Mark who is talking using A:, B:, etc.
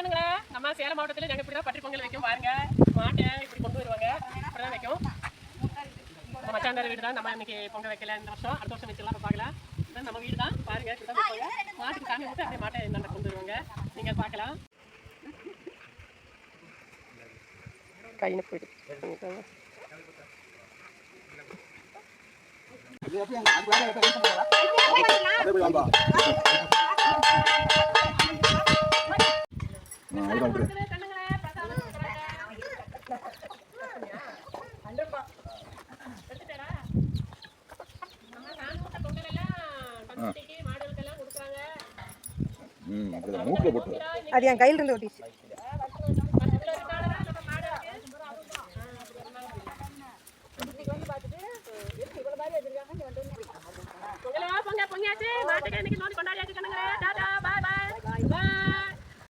A: என்னங்களா நம்ம சேலம் மாவட்டத்தில் நாங்கள் இப்படி தான் பற்றி பொங்கல் வைக்கும் பாருங்க. மாட்டை இப்படி கொண்டு வருவாங்க, இப்படி தான் வைக்கும். மச்சாண்டார் வீடு தான் நம்ம இன்னைக்கு பொங்கல் வைக்கல இந்த வருஷம், அடுத்த வருஷம் வச்சுக்கலாம். பார்க்கலாம். நம்ம வீடு தான் பாருங்க, இப்படி தான் வைப்பாங்க. மாட்டுக்கு சாமி விட்டு அப்படியே மாட்டை என்னென்ன கொண்டு வருவாங்க, நீங்கள் பார்க்கலாம். கையில போயிட்டு
B: அது என் கையில இருந்து ஓட்டிச்சு.
A: பொங்கலாச்சு மாட்டுக்கு இன்னைக்கு நோண்டி கொண்டாடியாச்சு. பாய் பாய் பாய்.